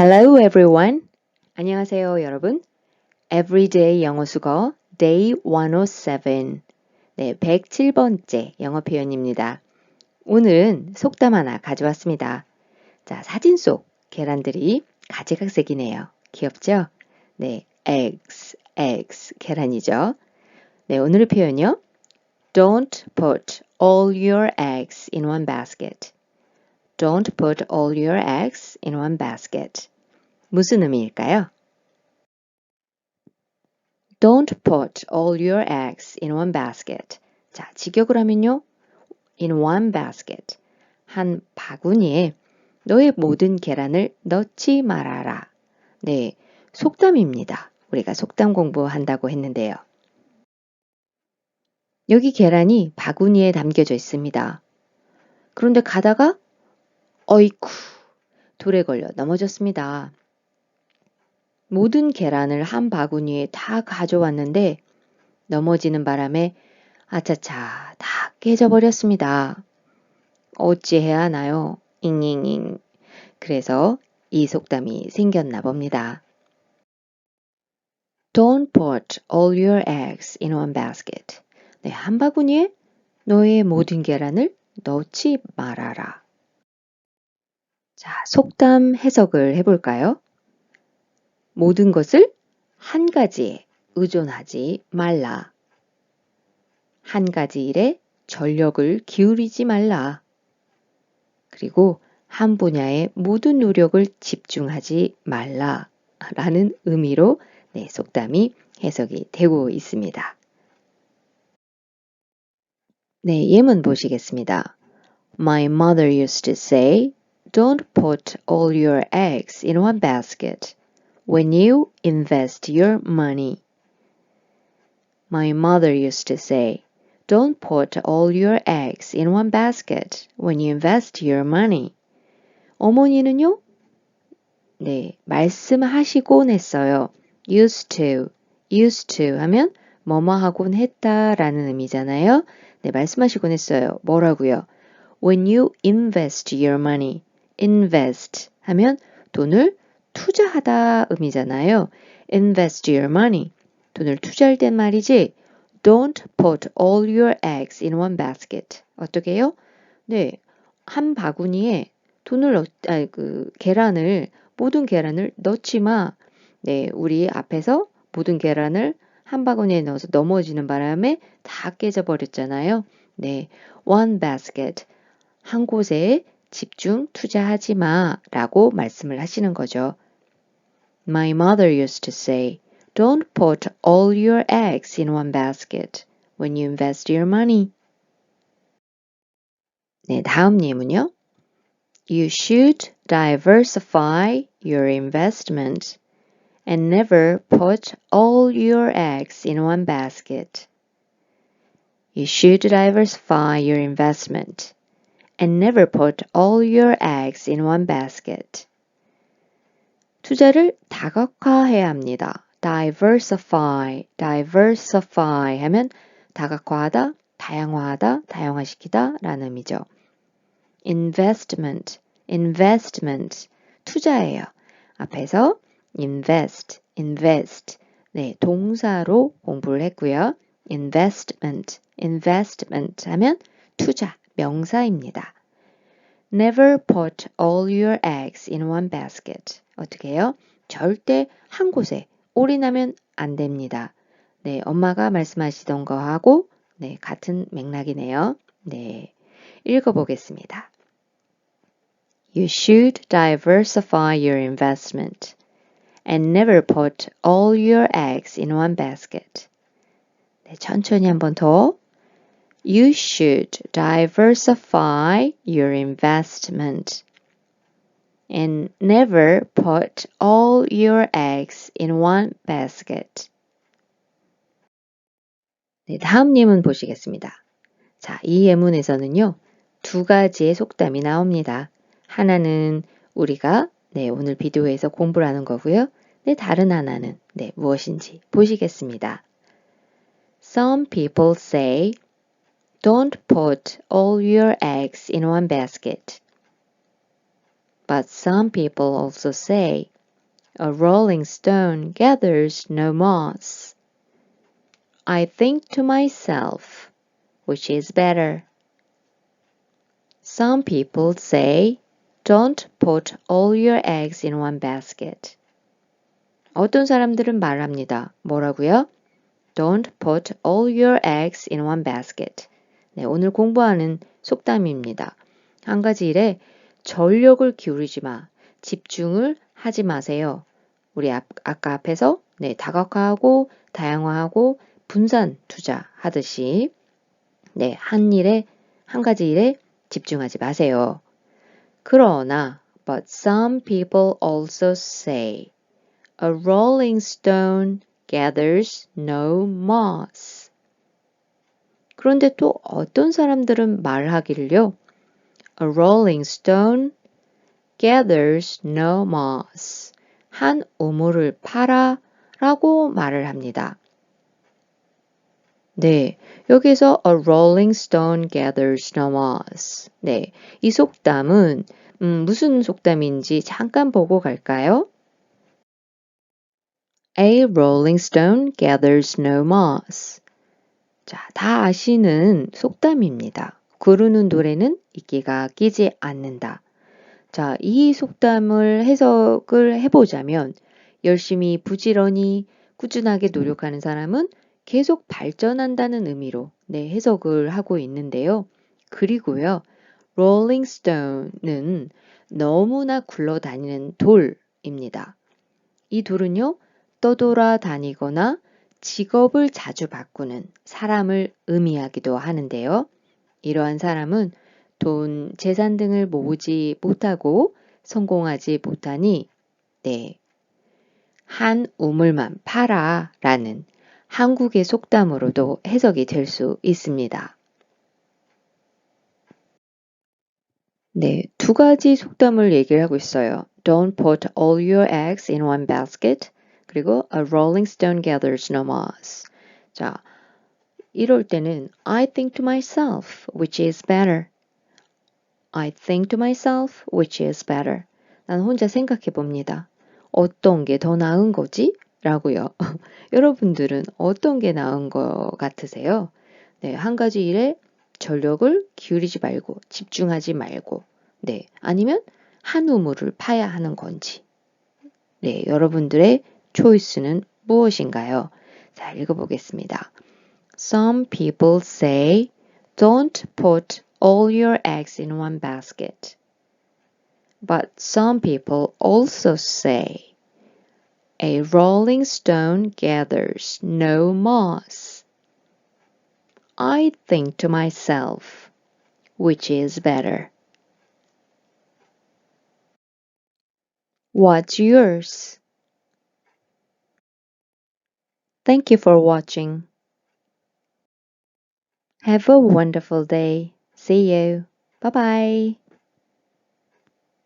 Hello everyone. 안녕하세요, 여러분. Everyday 영어 수거 Day 107. 네, 107번째 영어 표현입니다. 오늘은 속담 하나 가져왔습니다. 자, 사진 속 계란들이 가지각색이네요. 귀엽죠? 네, eggs, 계란이죠. 네, 오늘의 표현이요. Don't put all your eggs in one basket. Don't put all your eggs in one basket. 무슨 의미일까요? Don't put all your eggs in one basket. 자, 직역을 하면요. In one basket. 한 바구니에 너의 모든 계란을 넣지 말아라. 네, 속담입니다. 우리가 속담 공부한다고 했는데요. 여기 계란이 바구니에 담겨져 있습니다. 그런데 가다가 어이쿠 돌에 걸려 넘어졌습니다. 모든 계란을 한 바구니에 다 가져왔는데 넘어지는 바람에 아차차 다 깨져버렸습니다. 어찌해야 하나요? 잉잉잉. 그래서 이 속담이 생겼나 봅니다. Don't put all your eggs in one basket. 네, 한 바구니에 너의 모든 계란을 넣지 말아라. 자, 속담 해석을 해볼까요? 모든 것을 한 가지에 의존하지 말라. 한 가지 일에 전력을 기울이지 말라. 그리고 한 분야에 모든 노력을 집중하지 말라. 라는 의미로 네, 속담이 해석이 되고 있습니다. 네, 예문 보시겠습니다. My mother used to say, Don't put all your eggs in one basket when you invest your money. My mother used to say, Don't put all your eggs in one basket when you invest your money. 어머니는요? 네, 말씀하시곤 했어요. used to 하면 뭐뭐 하곤 했다라는 의미잖아요. 네, 말씀하시곤 했어요. 뭐라고요? When you invest your money, invest 하면 돈을 투자하다 의미잖아요. invest your money, 돈을 투자할 땐 말이지. Don't put all your eggs in one basket. 어떻게 해요? 네, 한 바구니에 모든 계란을 넣지 마. 네, 우리 앞에서 모든 계란을 한 바구니에 넣어서 넘어지는 바람에 다 깨져버렸잖아요. 네, one basket. 한 곳에 집중 투자하지 마 라고 말씀을 하시는 거죠. My mother used to say, Don't put all your eggs in one basket when you invest your money. 네, 다음 예문요. You should diversify your investment and never put all your eggs in one basket. You should diversify your investment and never put all your eggs in one basket. 투자를 다각화해야 합니다. diversify 하면 다각화하다, 다양화하다, 다양화시키다 라는 의미죠. investment, 투자예요. 앞에서 invest, 네, 동사로 공부를 했고요. investment 하면 투자, 명사입니다. Never put all your eggs in one basket. 어떻게 해요? 절대 한 곳에 올인하면 안 됩니다. 네, 엄마가 말씀하시던 거하고 네, 같은 맥락이네요. 네, 읽어보겠습니다. You should diversify your investment and never put all your eggs in one basket. 네, 천천히 한 번 더. You should diversify your investment and never put all your eggs in one basket. 네, 다음 예문 보시겠습니다. 자, 이 예문에서는요, 두 가지의 속담이 나옵니다. 하나는 우리가 오늘 비디오에서 공부를 하는 거고요. 네, 다른 하나는 무엇인지 보시겠습니다. Some people say, Don't put all your eggs in one basket. But some people also say, A rolling stone gathers no moss. I think to myself, which is better? Some people say, don't put all your eggs in one basket. 어떤 사람들은 말합니다. 뭐라고요? Don't put all your eggs in one basket. 네, 오늘 공부하는 속담입니다. 한 가지 일에 전력을 기울이지 마. 집중을 하지 마세요. 우리 아까 앞에서 다각화하고 다양화하고 분산 투자하듯이 한 가지 일에 집중하지 마세요. 그러나 but some people also say a rolling stone gathers no moss. 그런데 또 어떤 사람들은 말하기를요. A rolling stone gathers no moss. 한 우물을 파라 라고 말을 합니다. 네, 여기서 a rolling stone gathers no moss. 네, 이 속담은 무슨 속담인지 잠깐 보고 갈까요? A rolling stone gathers no moss. 자, 다 아시는 속담입니다. 구르는 돌에는 이끼가 끼지 않는다. 자, 이 속담을 해석을 해보자면 열심히 부지런히 꾸준하게 노력하는 사람은 계속 발전한다는 의미로 해석을 하고 있는데요. 그리고요, rolling stone은 너무나 굴러다니는 돌입니다. 이 돌은요, 떠돌아다니거나 직업을 자주 바꾸는 사람을 의미하기도 하는데요. 이러한 사람은 돈, 재산 등을 모으지 못하고 성공하지 못하니 한 우물만 파라 라는 한국의 속담으로도 해석이 될 수 있습니다. 네, 두 가지 속담을 얘기를 하고 있어요. Don't put all your eggs in one basket. 그리고 a rolling stone gathers no moss. 자, 이럴 때는 I think to myself, which is better. I think to myself, which is better. 난 혼자 생각해 봅니다. 어떤 게 더 나은 거지? 라고요. 여러분들은 어떤 게 나은 것 같으세요? 네, 한 가지 일에 전력을 기울이지 말고 집중하지 말고 아니면 한 우물을 파야 하는 건지 여러분들의 초이스는 무엇인가요? 자, 읽어보겠습니다. Some people say don't put all your eggs in one basket. But some people also say a rolling stone gathers no moss. I think to myself, which is better? What's yours? Thank you for watching. Have a wonderful day. See you. Bye bye.